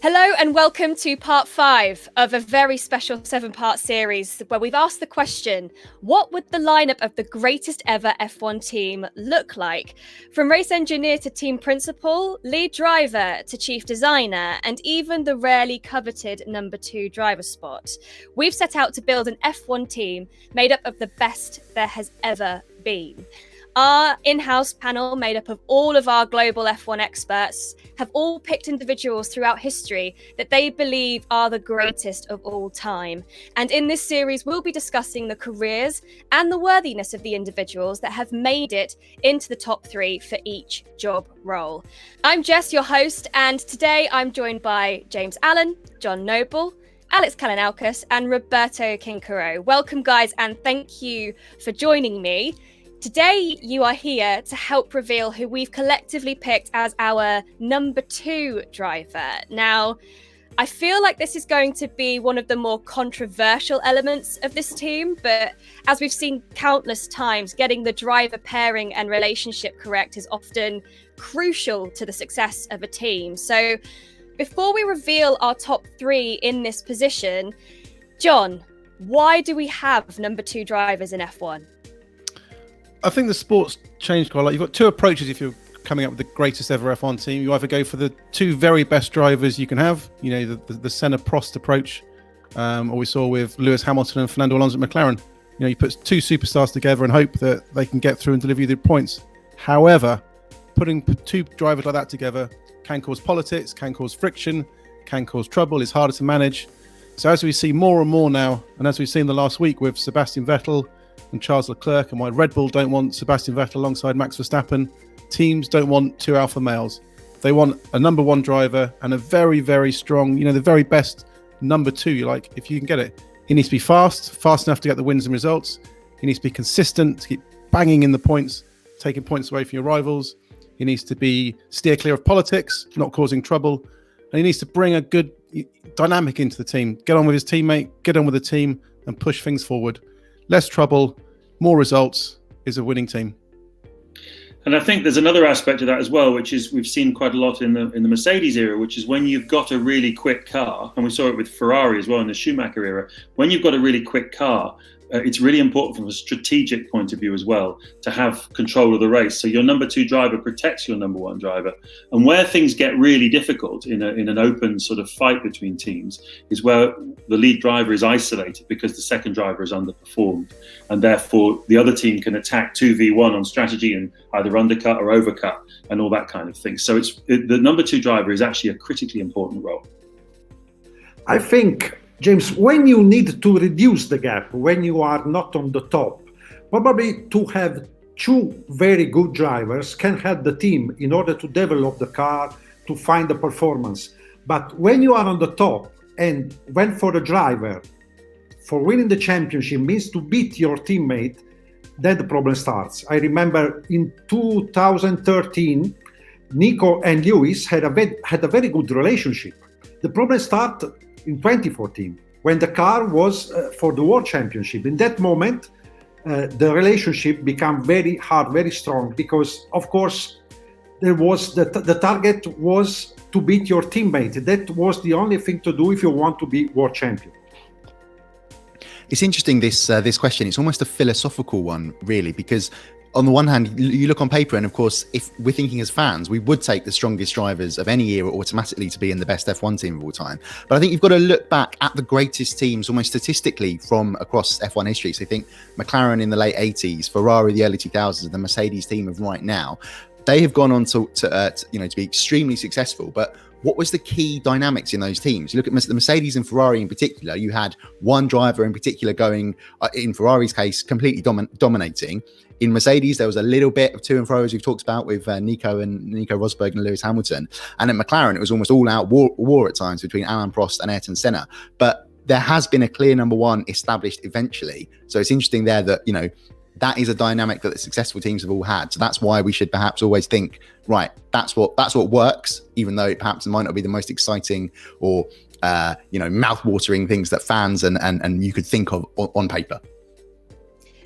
Hello and welcome to part 5 of a very special 7-part series where we've asked the question, what would the lineup of the greatest ever F1 team look like? From race engineer to team principal, lead driver to chief designer, and even the rarely coveted number 2 driver spot. We've set out to build an F1 team made up of the best there has ever been. Our in-house panel, made up of all of our global F1 experts, have all picked individuals throughout history that they believe are the greatest of all time. And in this series, we'll be discussing the careers and the worthiness of the individuals that have made it into the top 3 for each job role. I'm Jess, your host, and today I'm joined by James Allen, John Noble, Alex Kalinauckas, and Roberto Chinchero. Welcome, guys, and thank you for joining me. Today, you are here to help reveal who we've collectively picked as our number 2 driver. Now, I feel like this is going to be one of the more controversial elements of this team, but as we've seen countless times, getting the driver pairing and relationship correct is often crucial to the success of a team. So before we reveal our top 3 in this position, John, why do we have number 2 drivers in F1? I think the sport's changed quite a lot. You've got 2 approaches if you're coming up with the greatest ever F1 team. You either go for the 2 very best drivers you can have, the Senna-Prost approach, or we saw with Lewis Hamilton and Fernando Alonso at McLaren. You put 2 superstars together and hope that they can get through and deliver you the points. However, putting 2 drivers like that together can cause politics, can cause friction, can cause trouble. It's harder to manage. So as we see more and more now, and as we've seen the last week with Sebastian Vettel and Charles Leclerc, and why Red Bull don't want Sebastian Vettel alongside Max Verstappen, teams don't want 2 alpha males. They want a number 1 driver and a very, very strong, the very best number 2. If you can get it, he needs to be fast enough to get the wins and results. He needs to be consistent, to keep banging in the points, taking points away from your rivals. He needs to steer clear of politics, not causing trouble. And he needs to bring a good dynamic into the team, get on with his teammate, get on with the team and push things forward. Less trouble, more results is a winning team. And I think there's another aspect of that as well, which is we've seen quite a lot in the Mercedes era, which is when you've got a really quick car, and we saw it with Ferrari as well in the Schumacher era, when you've got a really quick car, it's really important from a strategic point of view as well to have control of the race. So your number 2 driver protects your number 1 driver. And where things get really difficult in an open sort of fight between teams is where the lead driver is isolated because the second driver has underperformed. And therefore, the other team can attack 2v1 on strategy and either undercut or overcut and all that kind of thing. So the number 2 driver is actually a critically important role. I think, James, when you need to reduce the gap, when you are not on the top, probably to have 2 very good drivers can help the team in order to develop the car, to find the performance. But when you are on the top and when for the driver, for winning the championship means to beat your teammate, then the problem starts. I remember in 2013, Nico and Lewis had a very good relationship. The problem started in 2014, when the car was for the World Championship. In that moment, the relationship became very hard, very strong, because, of course, there was the target was to beat your teammate. That was the only thing to do if you want to be world champion. It's interesting, this question. It's almost a philosophical one, really, because on the one hand, you look on paper, and of course, if we're thinking as fans, we would take the strongest drivers of any era automatically to be in the best F1 team of all time. But I think you've got to look back at the greatest teams almost statistically from across F1 history. So I think McLaren in the late 80s, Ferrari the early 2000s, and the Mercedes team of right now, they have gone on to be extremely successful. But what was the key dynamics in those teams? You look at the Mercedes and Ferrari in particular, you had one driver in particular going, in Ferrari's case, completely dominating. In Mercedes, there was a little bit of to and fro, as we've talked about, with Nico Rosberg and Lewis Hamilton. And at McLaren, it was almost all-out war at times between Alain Prost and Ayrton Senna. But there has been a clear number 1 established eventually. So it's interesting there that, that is a dynamic that the successful teams have all had. So that's why we should perhaps always think, right, that's what works, even though it perhaps might not be the most exciting or mouth-watering things that fans and you could think of on paper.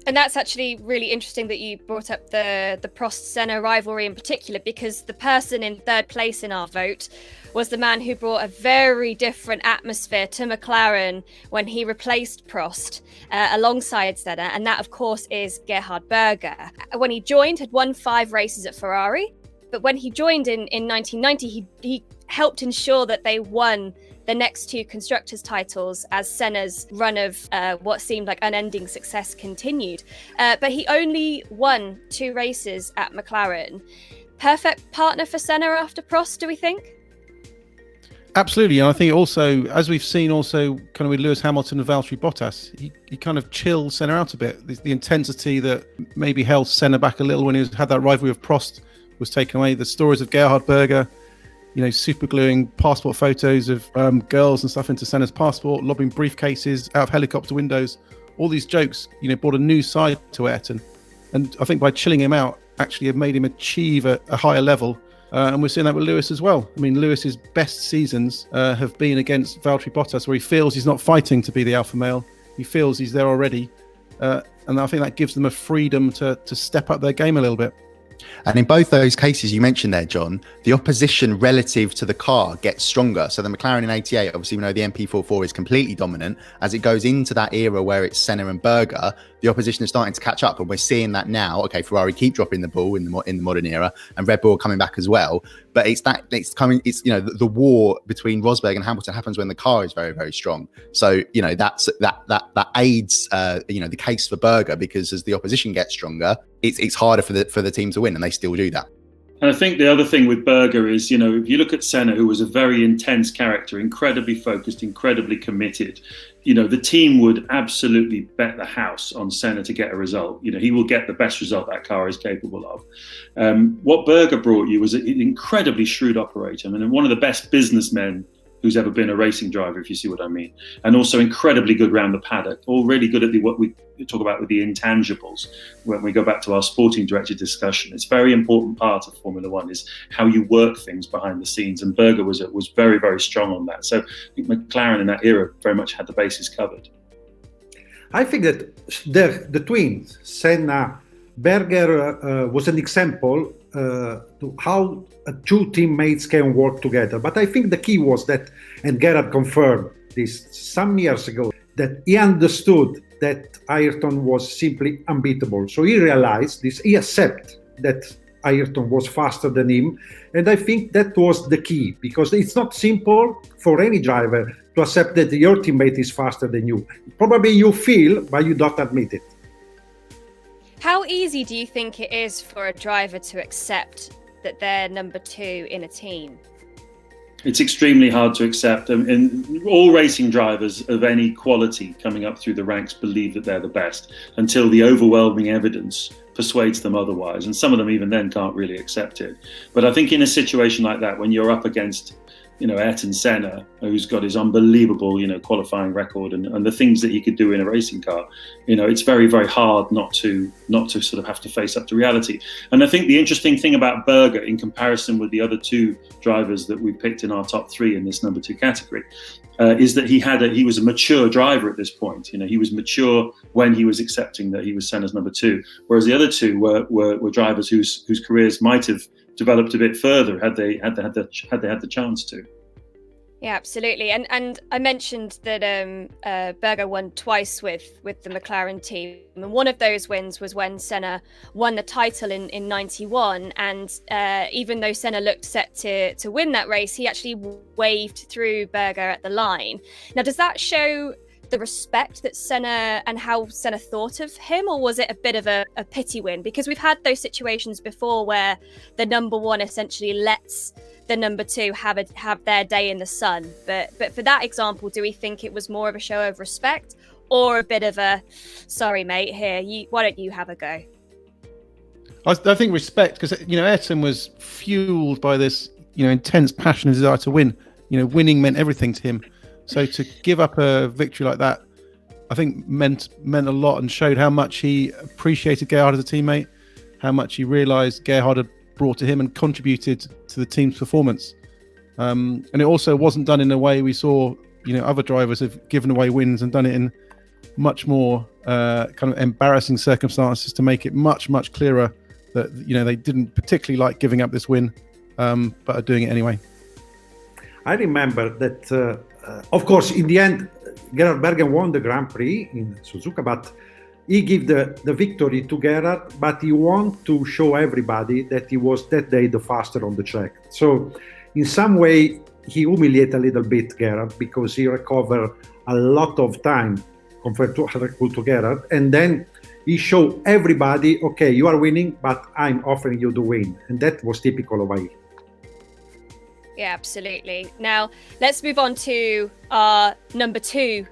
And that's actually really interesting that you brought up the Prost-Senna rivalry in particular, because the person in third place in our vote was the man who brought a very different atmosphere to McLaren when he replaced Prost alongside Senna, and that, of course, is Gerhard Berger. When he joined, had won 5 races at Ferrari, but when he joined in 1990, he helped ensure that they won the next 2 constructors' titles as Senna's run of what seemed like unending success continued. But he only won 2 races at McLaren. Perfect partner for Senna after Prost, do we think? Absolutely, and I think also, as we've seen also kind of with Lewis Hamilton and Valtteri Bottas, he kind of chilled Senna out a bit. The intensity that maybe held Senna back a little when he had that rivalry with Prost was taken away. The stories of Gerhard Berger, super gluing passport photos of girls and stuff into Senna's passport, lobbing briefcases out of helicopter windows, all these jokes, brought a new side to Ayrton. And I think by chilling him out, actually have made him achieve a higher level. And we're seeing that with Lewis as well. I mean, Lewis's best seasons have been against Valtteri Bottas, where he feels he's not fighting to be the alpha male. He feels he's there already. And I think that gives them a freedom to step up their game a little bit. And in both those cases you mentioned there, John, the opposition relative to the car gets stronger. So the McLaren in 88, obviously we know the MP44 is completely dominant. As it goes into that era where it's Senna and Berger, the opposition is starting to catch up, and we're seeing that now. Okay, Ferrari keep dropping the ball in the modern era, and Red Bull are coming back as well. But it's the war between Rosberg and Hamilton happens when the car is very, very strong. So that aids the case for Berger, because as the opposition gets stronger, it's harder for the team to win, and they still do that. And I think the other thing with Berger is, if you look at Senna, who was a very intense character, incredibly focused, incredibly committed, the team would absolutely bet the house on Senna to get a result. He will get the best result that car is capable of. What Berger brought you was an incredibly shrewd operator. I mean, one of the best businessmen who's ever been a racing driver, if you see what I mean. And also incredibly good round the paddock, all really good at what we talk about with the intangibles. When we go back to our sporting director discussion, it's a very important part of Formula One is how you work things behind the scenes. And Berger was very, very strong on that. So I think McLaren in that era very much had the bases covered. I think that the twins, Senna, Berger, was an example to how two teammates can work together. But I think the key was that, and Gerhard confirmed this some years ago, that he understood that Ayrton was simply unbeatable. So he realized this, he accepted that Ayrton was faster than him. And I think that was the key, because it's not simple for any driver to accept that your teammate is faster than you. Probably you feel, but you don't admit it. How easy do you think it is for a driver to accept that they're number 2 in a team? It's extremely hard to accept. And all racing drivers of any quality coming up through the ranks believe that they're the best until the overwhelming evidence persuades them otherwise. And some of them even then can't really accept it. But I think in a situation like that, when you're up against Ayrton Senna, who's got his unbelievable, qualifying record and the things that he could do in a racing car, it's very, very hard not to sort of have to face up to reality. And I think the interesting thing about Berger in comparison with the other 2 drivers that we picked in our top 3 in this number 2 category is that he was a mature driver at this point. He was mature when he was accepting that he was Senna's number 2, whereas the other 2 were drivers whose careers might have developed a bit further had they had the chance to. Yeah, absolutely. And I mentioned that Berger won twice with the McLaren team, and one of those wins was when Senna won the title in 91. And even though Senna looked set to win that race, he actually waved through Berger at the line. Now, does that show the respect that Senna and how Senna thought of him, or was it a bit of a pity win? Because we've had those situations before where the number 1 essentially lets the number 2 have their day in the sun. But for that example, do we think it was more of a show of respect, or a bit of a sorry mate, here, why don't you have a go? I think respect, because Ayrton was fueled by this intense passion and desire to win. Winning meant everything to him. So to give up a victory like that, I think meant a lot, and showed how much he appreciated Gerhard as a teammate, how much he realised Gerhard had brought to him and contributed to the team's performance. And it also wasn't done in a way we saw, other drivers have given away wins and done it in much more kind of embarrassing circumstances to make it much clearer that they didn't particularly like giving up this win, but are doing it anyway. I remember that, of course, in the end, Gerhard Berger won the Grand Prix in Suzuka, but he gave the victory to Gerhard, but he wanted to show everybody that he was that day the faster on the track. So in some way, he humiliated a little bit Gerhard because he recovered a lot of time compared to Gerhard. And then he showed everybody, okay, you are winning, but I'm offering you the win. And that was typical of AI. Yeah, absolutely. Now, let's move on to our number two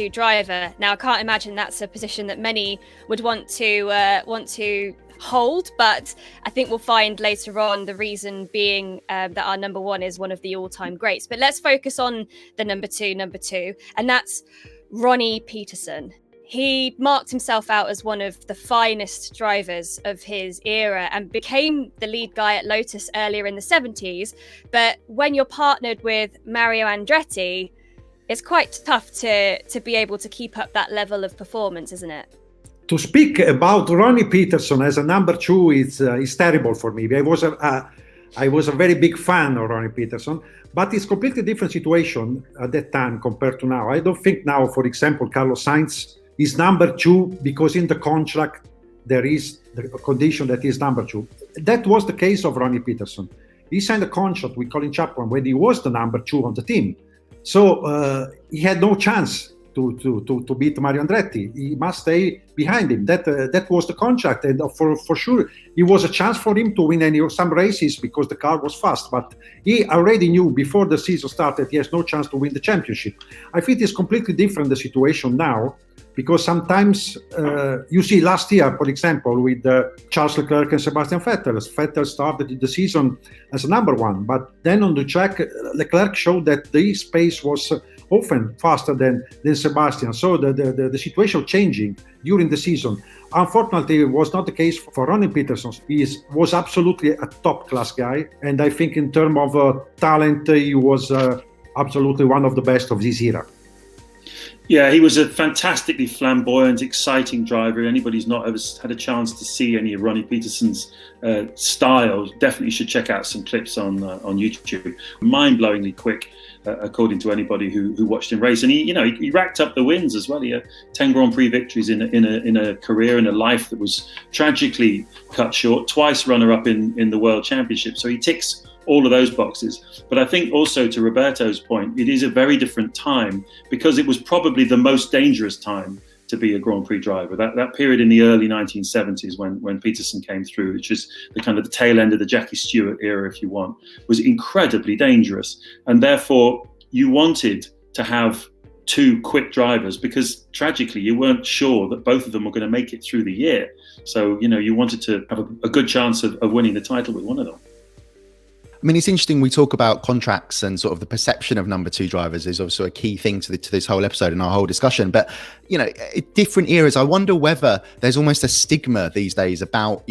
driver. Now, I can't imagine that's a position that many would want to hold, but I think we'll find later on the reason being that our number one is one of the all-time greats. But let's focus on the number two, and that's Ronnie Peterson. He marked himself out as one of the finest drivers of his era and became the lead guy at Lotus earlier in the 70s. But when you're partnered with Mario Andretti, it's quite tough to be able to keep up that level of performance, isn't it? To speak about Ronnie Peterson as a number two is terrible for me. I was a very big fan of Ronnie Peterson, but it's completely different situation at that time compared to now. I don't think now, for example, Carlos Sainz is number two because in the contract there is the condition that is number two. That was the case of Ronnie Peterson. He signed a contract with Colin Chapman when he was the number two on the team. So he had no chance to beat Mario Andretti. He must stay behind him. That was the contract, and for sure it was a chance for him to win some races because the car was fast. But he already knew before the season started he has no chance to win the championship. I think it's completely different the situation now, because sometimes you see last year, for example, with Charles Leclerc and Sebastian Vettel. Vettel started the season as a number one, but then on the track, Leclerc showed that his pace was often faster than Sebastian. So the situation changing during the season. Unfortunately, it was not the case for Ronnie Peterson. He was absolutely a top class guy, and I think in terms of talent, he was absolutely one of the best of this era. Yeah, he was a fantastically flamboyant, exciting driver. Anybody who's not ever had a chance to see any of Ronnie Peterson's style definitely should check out some clips on YouTube. Mind-blowingly quick, according to anybody who watched him race. And he racked up the wins as well. He had 10 Grand Prix victories in a career, in a life that was tragically cut short. Twice runner-up in the World Championship. So he ticks all of those boxes. But I think also, to Roberto's point, it is a very different time because it was probably the most dangerous time to be a Grand Prix driver. That period in the early 1970s when Peterson came through, which is the kind of the tail end of the Jackie Stewart era, if you want, was incredibly dangerous. And therefore, you wanted to have two quick drivers because tragically you weren't sure that both of them were going to make it through the year. So, you wanted to have a good chance of winning the title with one of them. I mean, it's interesting. We talk about contracts and sort of the perception of number two drivers is also a key thing to this whole episode and our whole discussion. But, different eras, I wonder whether there's almost a stigma these days about,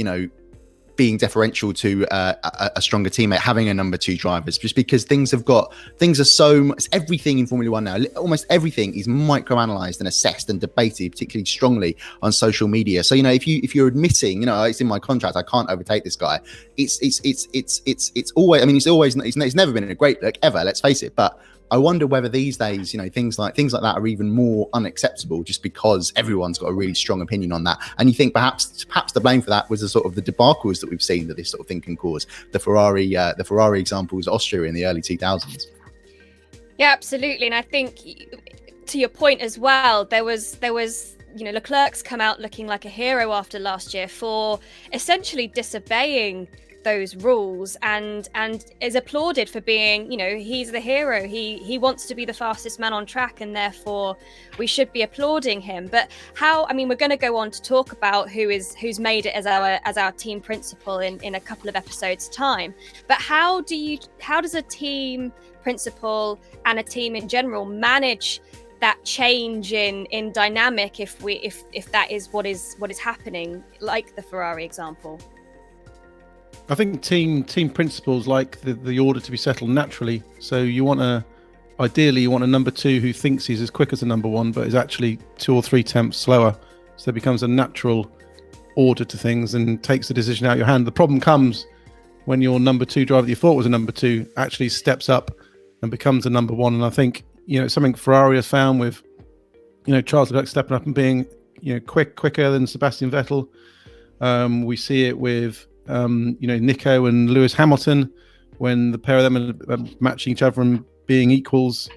being deferential to a stronger teammate, having a number two drivers, just because things are so, it's everything in Formula One now, almost everything is microanalyzed and assessed and debated, particularly strongly on social media. So, if you're admitting, it's in my contract, I can't overtake this guy. It's always, I mean, it's never been a great look ever, let's face it. But I wonder whether these days, things like that are even more unacceptable just because everyone's got a really strong opinion on that. And you think perhaps the blame for that was the sort of the debacles that we've seen that this sort of thing can cause. The Ferrari example was Austria in the early 2000s. Yeah, absolutely. And I think to your point as well, there was Leclerc's come out looking like a hero after last year for essentially disobeying those rules and is applauded for being, he's the hero. He wants to be the fastest man on track, and therefore we should be applauding him. But we're going to go on to talk about who's made it as our team principal in a couple of episodes time. But how does a team principal and a team in general manage that change in dynamic if that is what is happening, like the Ferrari example? I think team principles like the order to be settled naturally. So you want to ideally you want a number 2 who thinks he's as quick as a number 1, but is actually 2 or 3 tenths slower. So it becomes a natural order to things and takes the decision out of your hand. The problem comes when your number 2 driver that you thought was a number 2 actually steps up and becomes a number 1. And I think, something Ferrari has found with, Charles Leclerc stepping up and being, quicker than Sebastian Vettel. We see it with, Nico and Lewis Hamilton when the pair of them are matching each other and being equals.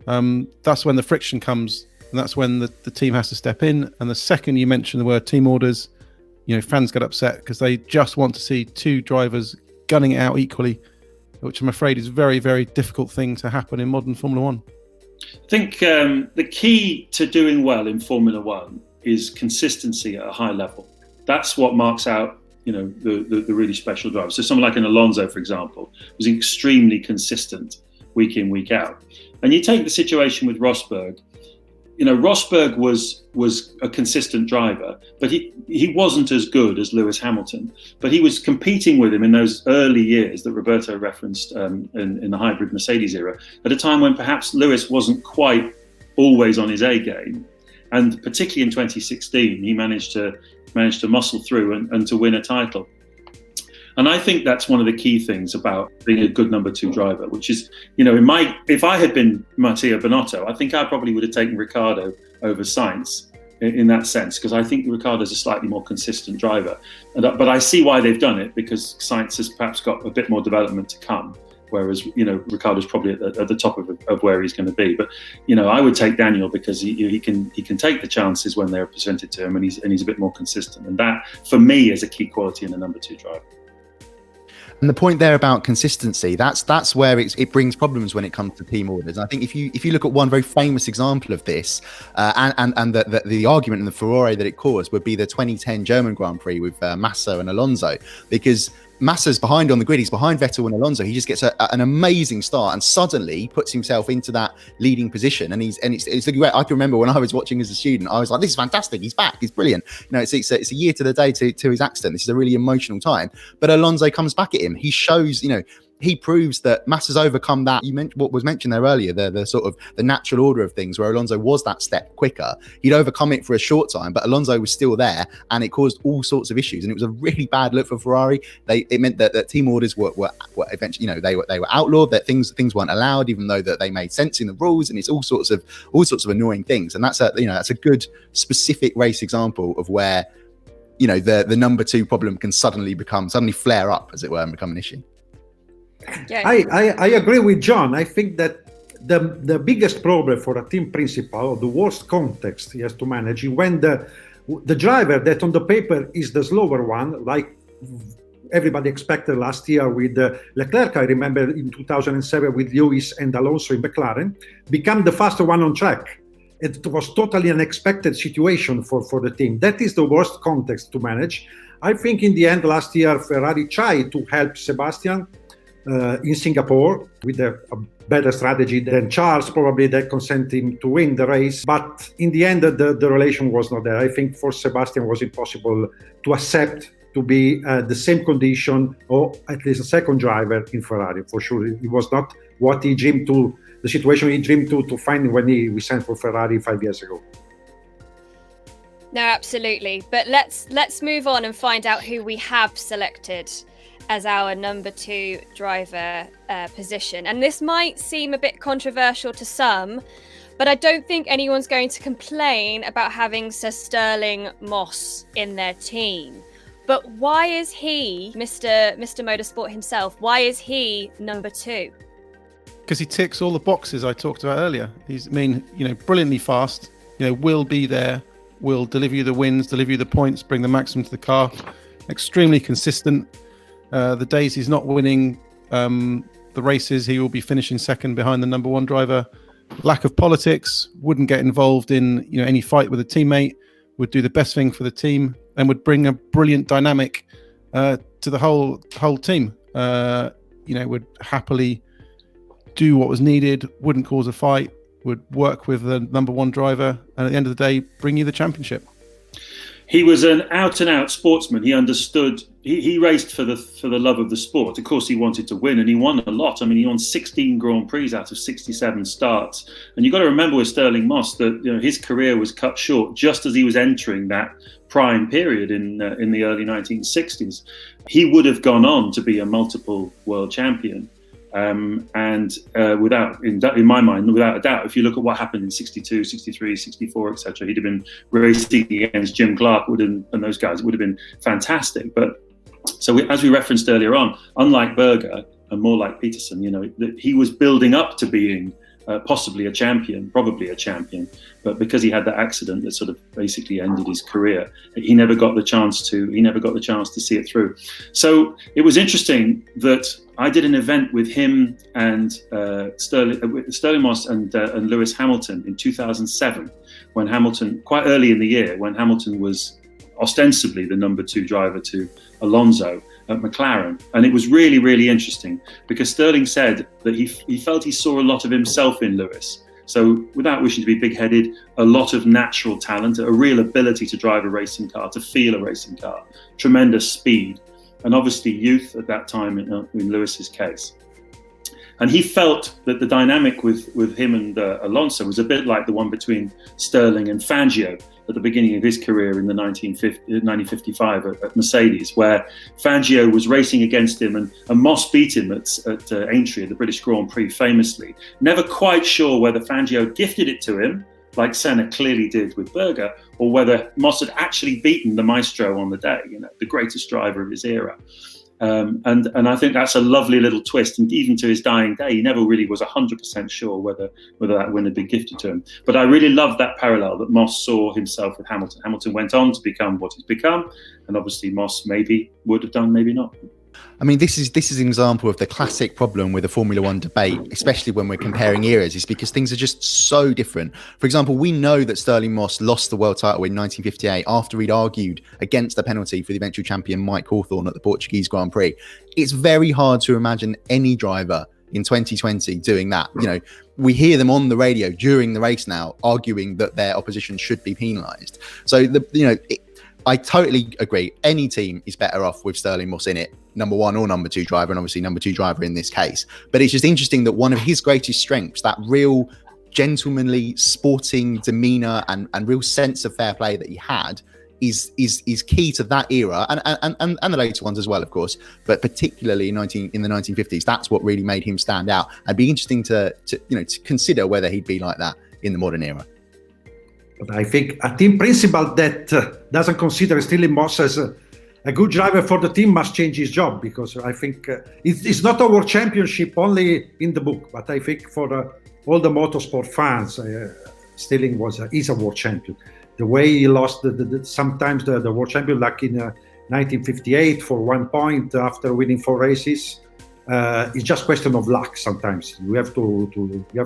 That's when the friction comes, and that's when the team has to step in. And the second you mention the word team orders, fans get upset because they just want to see 2 drivers gunning it out equally, which I'm afraid is a very, very difficult thing to happen in modern Formula One. I think the key to doing well in Formula One is consistency at a high level. That's what marks out, the really special drivers. So someone like an Alonso, for example, was extremely consistent week in, week out. And you take the situation with Rosberg. Rosberg was a consistent driver, but he wasn't as good as Lewis Hamilton. But he was competing with him in those early years that Roberto referenced in the hybrid Mercedes era, at a time when perhaps Lewis wasn't quite always on his A game. And particularly in 2016, he managed to muscle through and to win a title. And I think that's one of the key things about being a good number 2 driver, which is, if I had been Mattia Binotto, I think I probably would have taken Ricciardo over Sainz in that sense, because I think Ricciardo's a slightly more consistent driver. But I see why they've done it, because Sainz has perhaps got a bit more development to come, whereas, Ricciardo's probably at the top of where he's going to be. But, I would take Daniel because he can take the chances when they're presented to him, and he's a bit more consistent. And that, for me, is a key quality in a number 2 driver. And the point there about consistency, that's where it brings problems when it comes to team orders. And I think if you look at one very famous example of this, and the argument and the furore that it caused would be the 2010 German Grand Prix with Massa and Alonso, because Massa's behind on the grid. He's behind Vettel and Alonso. He just gets an amazing start and suddenly puts himself into that leading position. And it's looking great. I can remember when I was watching as a student, I was like, "This is fantastic. He's back. He's brilliant." It's a year to the day to his accident. This is a really emotional time. But Alonso comes back at him. He shows, he proves that Massa's overcome that. You mentioned what was mentioned there earlier, the sort of the natural order of things, where Alonso was that step quicker. He'd overcome it for a short time, but Alonso was still there, and it caused all sorts of issues. And it was a really bad look for Ferrari. It meant that team orders were eventually, they were outlawed. That things weren't allowed, even though that they made sense in the rules. And it's all sorts of annoying things. And that's a good specific race example of where the number 2 problem can suddenly flare up, as it were, and become an issue. Yeah. I agree with John. I think that the biggest problem for a team principal, or the worst context he has to manage, is when the driver that on the paper is the slower one, like everybody expected last year with Leclerc. I remember in 2007 with Lewis and Alonso in McLaren, become the faster one on track. It was totally unexpected situation for the team. That is the worst context to manage. I think in the end last year, Ferrari tried to help Sebastian in Singapore with a better strategy than Charles, probably that consent him to win the race. But in the end, the relation was not there. I think for Sebastian it was impossible to accept to be the same condition, or at least a second driver in Ferrari. For sure, it was not what he dreamed to, the situation he dreamed to find when we signed for Ferrari 5 years ago. No, absolutely. But let's move on and find out who we have selected as our number 2 driver position. And this might seem a bit controversial to some, but I don't think anyone's going to complain about having Sir Stirling Moss in their team. But why is he, Mr. Motorsport himself, why is he number 2? Because he ticks all the boxes I talked about earlier. He's, brilliantly fast, will be there, will deliver you the wins, deliver you the points, bring the maximum to the car. Extremely consistent. The days he's not winning the races, he will be finishing second behind the number 1 driver. Lack of politics, wouldn't get involved in any fight with a teammate, would do the best thing for the team, and would bring a brilliant dynamic to the whole team. Would happily do what was needed, wouldn't cause a fight, would work with the number 1 driver, and at the end of the day, bring you the championship. He was an out-and-out sportsman. He understood he raced for the love of the sport. Of course, he wanted to win, and he won a lot. I mean, he won 16 Grand Prix out of 67 starts. And you've got to remember with Stirling Moss that his career was cut short just as he was entering that prime period in the early 1960s. He would have gone on to be a multiple world champion. And in my mind, without a doubt, if you look at what happened in 62, 63, 64, etc., he'd have been racing against Jim Clark and those guys. It would have been fantastic. But so as we referenced earlier on, unlike Berger and more like Peterson, he was building up to being possibly a champion, probably a champion, but because he had that accident that sort of basically ended his career, he never got the chance to see it through. So it was interesting that I did an event with him and Stirling Moss and Lewis Hamilton in 2007, when Hamilton, quite early in the year, when Hamilton was ostensibly the number 2 driver to Alonso at McLaren. And it was really, really interesting because Stirling said that he felt he saw a lot of himself in Lewis. So without wishing to be big-headed, a lot of natural talent, a real ability to drive a racing car, to feel a racing car, tremendous speed, and obviously youth at that time in Lewis's case. And he felt that the dynamic with him and Alonso was a bit like the one between Stirling and Fangio at the beginning of his career in the 1955 at Mercedes, where Fangio was racing against him and Moss beat him at Aintree at the British Grand Prix famously. Never quite sure whether Fangio gifted it to him, like Senna clearly did with Berger, or whether Moss had actually beaten the maestro on the day, the greatest driver of his era. And I think that's a lovely little twist. And even to his dying day, he never really was 100% sure whether that win had been gifted to him. But I really love that parallel that Moss saw himself with Hamilton. Hamilton went on to become what he's become, and obviously Moss maybe would have done, maybe not. I mean, this is an example of the classic problem with the Formula One debate, especially when we're comparing eras, is because things are just so different. For example, we know that Stirling Moss lost the world title in 1958 after he'd argued against the penalty for the eventual champion Mike Hawthorn at the Portuguese Grand Prix. It's very hard to imagine any driver in 2020 doing that. We hear them on the radio during the race now arguing that their opposition should be penalised. So I totally agree. Any team is better off with Stirling Moss in it, number 1 or number 2 driver, and obviously number 2 driver in this case. But it's just interesting that one of his greatest strengths, that real gentlemanly sporting demeanour and real sense of fair play that he had, is key to that era and the later ones as well, of course. But particularly in the 1950s, that's what really made him stand out. It'd be interesting to consider whether he'd be like that in the modern era. But I think a team principal that doesn't consider Stirling Moss as a good driver for the team must change his job, because I think it's not a world championship only in the book, but I think for all the motorsport fans, Stirling is a world champion. The way he lost sometimes the world champion, like in 1958 for 1 point after winning 4 races, it's just question of luck. Sometimes you have to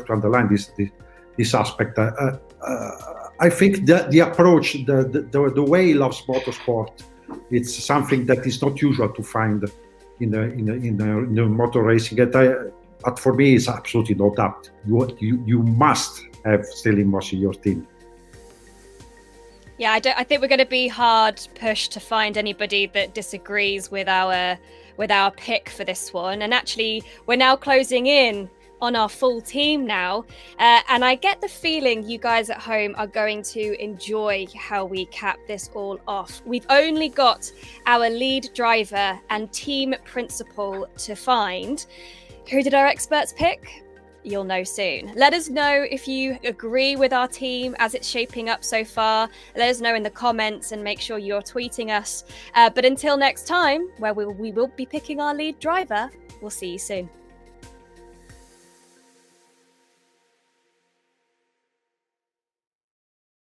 underline this aspect. I think the approach, the way he loves motorsport, it's something that is not usual to find in the motor racing. But for me, it's absolutely no doubt. You must have Stirling Moss in your team. Yeah, I think we're going to be hard pushed to find anybody that disagrees with our pick for this one. And actually, we're now closing in on our full team now, and I get the feeling you guys at home are going to enjoy how we cap this all off. We've only got our lead driver and team principal to find. Who did our experts pick? You'll know soon. Let us know if you agree with our team as it's shaping up so far. Let us know in the comments and make sure you're tweeting us. But until next time, where we will be picking our lead driver, we'll see you soon.